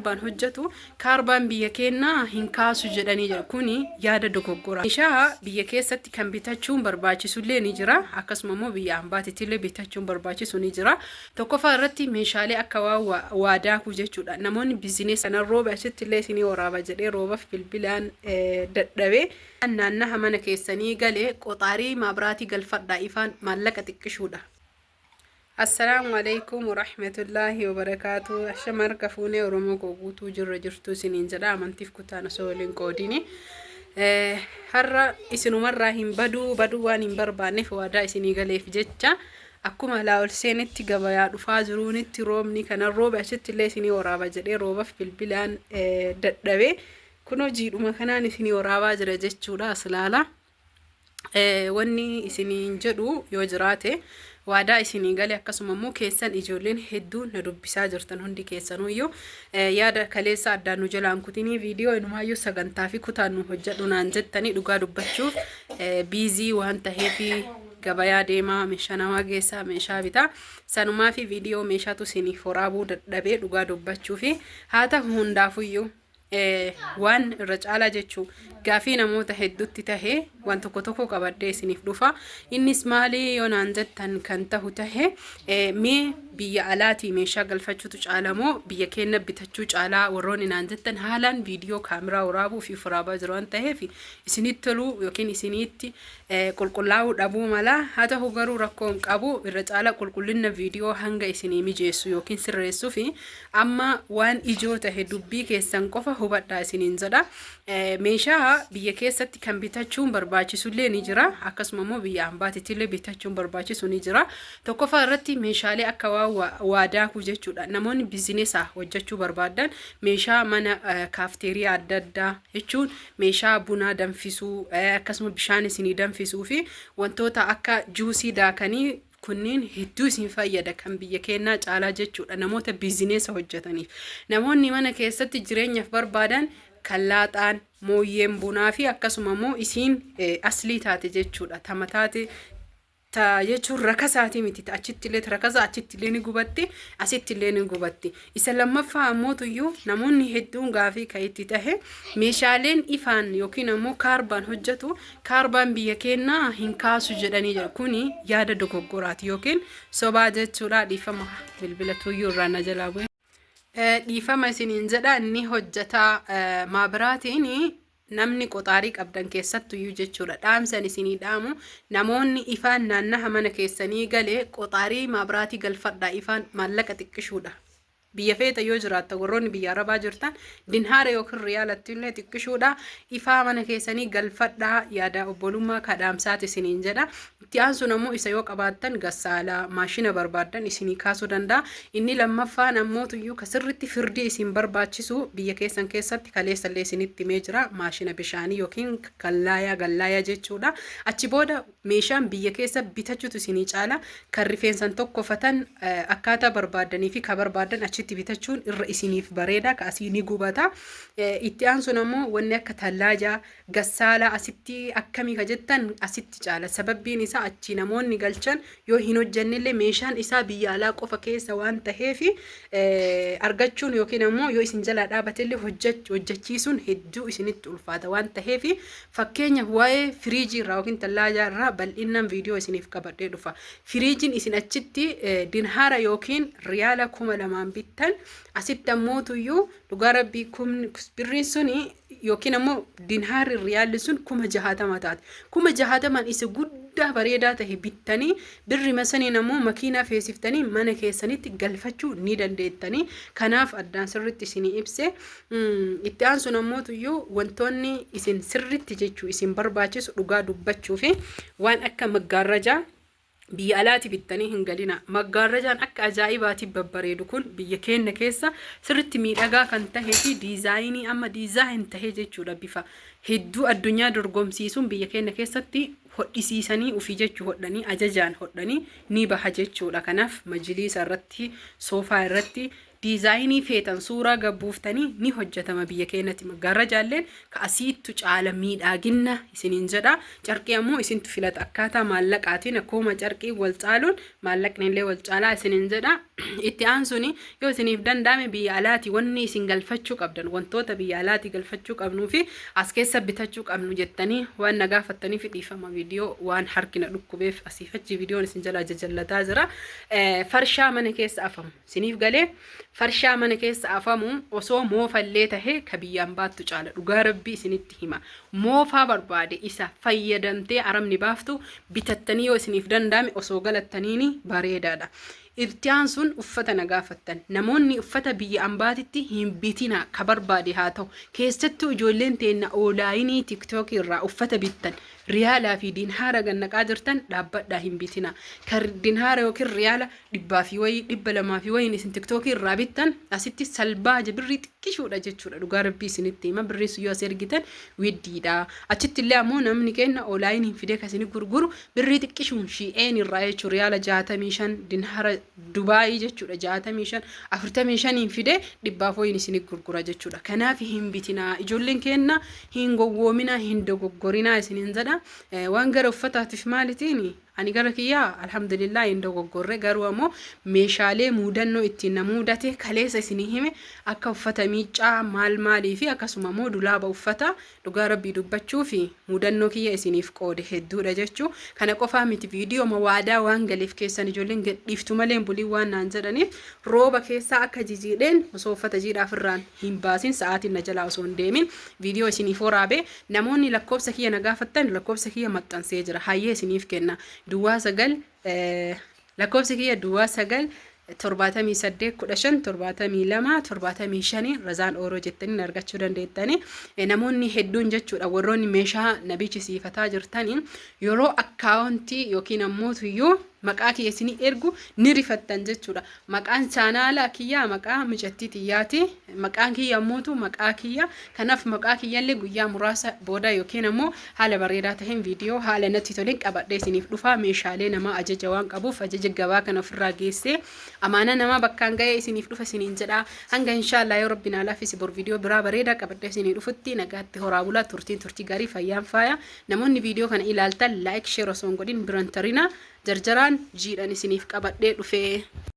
kaarbaan hojjetu kaarbaan biyya keenyaa hin kaasu jedhanii jira. Kuni yaada dogoggora. Meeshaa biyya keessatti kan bitachuun barbaachisullee ni jira. Akkasuma immoo biyya ambaatiitillee bitachuun barbaachisu ni jira. Tokkoffaa irratti meeshaalee akka waadaa ku jechuudha. Namoonni bizinees sana rooba asittillee isinii waraaba jedhee roobaaf bilbilaan dadhabee naannaha mana keessanii galee qoxaarii maabiraatii galfadhaa ifaan maallaqa xiqqishuudha. Assalamu alaikum warahmatullahi wabarakatuh. Ashamar kafuune Oromoo guutuu jirtu siniin jedha amantiif kutaan osoo waliin qoodini. Har'a isinumarraa hin baduu waan hin barbaanneef waadaa isinii galeef jecha akkuma laawol seenitti gabayaa dhufaa jiruunitti roobni kana rooba asittillee isinii waraaba jedhee roobaaf bilbilaan dadhabee kunoo jiidhuma kanaan isinii waraabaa jira jechuudha. Aslaala wanni isiniin jedhu yoo jiraate waadaa isinii galee akkasuma immoo keessan ijoolleen hedduun na dubbisaa jirtan hundi keessanuyyuu yaada kaleessa addaan nu jalaan kutinii viidiyoo inumaayyuu sagantaa fi kutaan nu hojjedhu naan jettanii dhugaa dubbachuuf biizii waan taheefi gabayaa deemaa meeshaa namaa geessaa meeshaa bitaa sanumaa fi viidiyoo meeshaatu isiniif waraabuu dadhabee dhugaa dubbachuufi haa ta'u hundaafuyyuu waan irra caalaa jechuu gaafii namoota hedduutti tahee waan tokko qabadhee isiniif dhufa. Innis maali yoo naan jettan kan tahu tahee mee biyya alaatii meeshaa galfachuutu caalamoo biyya keenya bitachuu caalaa warroonni naan jettan haalaan viidiyoo kaameraa waraabuu fi waraabaa jiru waan taheef isinitti toluu yookiin isinitti qulqullaa'uu dhabuu mala. Haa ta'u garuu rakkoon qabu irra caalaa qulqullina viidiyoo hanga isinii mijeessu yookiin sirreessuu fi amma waan ijoo tahe dubbii keessan qofa hubadhaa isiniin jedha. Meeshaa biyya keessatti kan bitachuun barbaachisullee ni jira. Akkasuma immoo biyya ambaatiitillee bitachuun barbaachisu ni jira. Tokkoffaa irratti meeshaalee akka waadaa ku jechuudha. Namoonni bizineesaa hojjechuu barbaadan meeshaa mana kaafteeriyaa adda addaa jechuun meeshaa bunaa danfisuu akkasuma bishaan isinii danfisuu fi wantoota akka juusii daakanii kunniin hedduu isin fayyada kan biyya keenyaa caalaa jechuudha. Namoota bizineesa hojjetaniif namoonni mana keessatti jireenyaaf barbaadan kallaaxaan mooyyeen bunaa fi akkasuma immoo isiin aslii taate jechuudha. Tamataate jechuun rakasaati miti achittillee rakasa achittillee ni gubatti asittillee ni gubatti. Isa lammaffaa ammoo namoonni hedduun gaafii ka'itti tahe meeshaaleen ifaan yookiin ammoo kaarbaan hojjetu kaarbaan biyya keenyaa hin kaasu jedhanii jira. Kuni yaada dogoggoraati yookiin sobaa jechuudha. Dhiifama bilbila tuyyuu irraa na jalaa bu'e. Dhiifama isiniin jedha inni hojjetaa maabiraatiin namni qoxaarii qabdan keessattuyyuu jechuudha. Dhaamsan isinii dhaamu namoonni ifaan naannaha mana keessanii galee qoxaarii maabiraatii galfadhaa ifaan maallaqa xiqqishuudha. Biyya feeta yoo jiraatta warroonni biyya arabaa jirtan dinhaara yookiin riyaalatti illee xiqqishuudha. Ifaa mana keessanii galfadhaa yaada obbolummaa kadhaamsaati isiniin jedha. Itti aansuun ammoo isa yoo qabaattan gassaalaa maashina barbaadan isinii kaasuu danda'a. Inni lammaffaan ammoo tuyyuu kasirritti firdii isin barbaachisu biyya keessan keessatti kaleessallee isinitti himee jira maashina bishaanii yookiin gallaayaa jechuudha. Achi booda meeshaan biyya keessa bitachuutu isinii caala kan rifeensan tokkofatan akkaataa barbaadanii fi ka barbaadan achi bitachuun irra isiniif bareeda ka asii ni gubata. Itti aansuun ammoo wanni akka tallaajaa gassaalaa asitti akkamii ka jettan asitti caala. Sababbiin isaa achi namoonni galchan yoo hin hojjannillee meeshaan isaa biyya alaa qofa keessa waan taheef argachuun yookiin ammoo yoo isin jalaa dhaabatillee hojjechiisuun hedduu isinitti ulfaata waan taheef fakkeenya waa'ee firiijii irraa yookiin tallaajaa irraa bal'inaan viidiyoo isiniif qabadhee dhufa. Firiijiin isin achitti dinhaara yookiin riyaala 2000 bittan asitti ammoo tuyyuu dhugaa rabbii birriin suni yookiin ammoo dinhaarri riyaalli sun 60 taate. 60 isa guddaa bareedaa tahe bittanii birri masaniin ammoo makiinaa feesiftanii mana keessanitti galfachuu ni dandeettanii. Kanaaf addaan sirritti isinii ibse. Itti aansuun ammoo tuyyuu wantoonni isin sirritti jechuu isin barbaachisu dhugaa dubbachuu fi waan akka maggaarrajaa biyya alaati bittanii hin galina. Maggaarrajaan akka ajaa'ibaati babbareedu kun biyya keenya keessa sirritti miidhagaa kan tahee fi diizaayinii amma diizaayin tahee jechuudha. Bifa hedduu addunyaa dorgomsiisuun biyya keenya keessatti hodhisiisanii ufii jechuu hodhanii ajajaan hodhanii ni baha jechuudha. Kanaaf majliisa irratti soofaa irratti diizaayinii feetan suuraa gabbuuftanii ni hojjetama biyya keenyatti. Maggaarrajaalleen ka asiittu caala miidhagina isiniin jedha. Carqii ammoo isintu filata akkaataa maallaqaatiin akkuma carqii wal caaluun maallaqni illee wal caalaa isiniin jedha. itti aansuni yoo isiniif danda'ame biyya alaati wanni isin galfachuu qabdan wantoota biyya alaati galfachuu qabnuu fi as keessa bitachuu qabnu jettanii waan nagaafattaniif dhiifama viidiyoo waan harkina dhukkubeef asiifachi viidiyoon isin jala jajallataa jira. Farshaa mana keessa afamu isiniif galee farshaa mana keessa afamu osoo moofallee tahee ka biyyaan baattu caala dhugaa rabbii isinitti hima. Moofaa barbaade isa fayyadamtee aramni baaftu bitattanii yoo isiniif danda'ame osoo galattaniini bareedaadha. Irtiyaan sun uffata nagaafattan namoonni uffata biyya ambaatitti hin bitina ka barbaade haa ta'u keessattuu ijoolleen teenna oolaayinii TikTok irraa uffata bittan riyaalaa fi dinhaara gannaqaa jirtan dhaabbadhaa hin bitina ka dinhaara yookiin riyaala 100 fi wayii 200 fi wayii isin TikTok irraa bittan asitti salbaaja birrii xiqqishuudha jechuudha dhugaa rabbii isinitti hima birrii yoo as ergitan widdiidha achitti illee ammoo namni kenna oolaayinii fidee kasini gurguru birrii xiqqishuun shi'een irraa jechuudha riyaala 65 dinhaara Dubai jechuudha 65 45 fide 100 foyin isin gurgura jechuudha kanaaf hin bitina ijoolleen kenna hin gowwoomina hin dogoggorina isinin jedha waan gara uffataatiif maalitiin ani gara kiyyaa alhamdulillah indo goggorre garuu ammoo meeshaalee muudannoo ittiin namuudate kaleessa isinii hime akka uffata miicaa maalii fi akkasuma ammoo dulaaba uffata dhugaa rabbii dubbachuu fi muudannoo kiyya isiniif qoode hedduudha jechuu kana qofaa miti viidiyoo mawaadaa waan galeef keessan ijoolleen gadhiiftu malee bulii waan naan jedhaniif rooba keessaa akka jijiidheen osoo uffata jiidhaaf irraan hin baasin sa'aatiin na jalaa osoo hin deemin viidiyoo isiniif waraabe namoonni lakkoofsa kiyya nagaafattan lakkoofsa kiyya maxxansee jira hayyee isiniif kenna duwwaa sagal lakkoofsi kiyya duwwaa sagal 78 15 72 75 razaan ooroo jettanii argachuu dandeettani namoonni hedduun jechuudha warroonni meeshaa nabichi siifataa jirtanii yeroo akkaawuntii yookiin ammoo tuyyuu maqaa kiyya isinii ergu ni rifattan jechuudha maqaan chaanaala kiyya maqaa mijattii tiyyaati maqaan kiyya ammoo maqaa kiyya kanaaf maqaa kiyyallee guyyaa muraasa booda yookiin ammoo haala bareedaa taheen viidiyoo haala natti toleen qabadhee isiniif dhufa meeshaalee nama ajaja waan qabuuf ajaja gabaa kana ofirraa geessee amaana nama bakkaan ga'ee isiniif dhufa isiniin jedha hanga inshallah yoo rabbiin alaafis bor viidiyoo biraa bareedaa qabadhee isinii dhufutti nagaatti horaa bulaa turtii gaarii fayyaan faaya namoonni viidiyoo kana ilaaltan like share osoo godhin biran tarina jarjaraan jiidhan isiniif qabadhee dhufee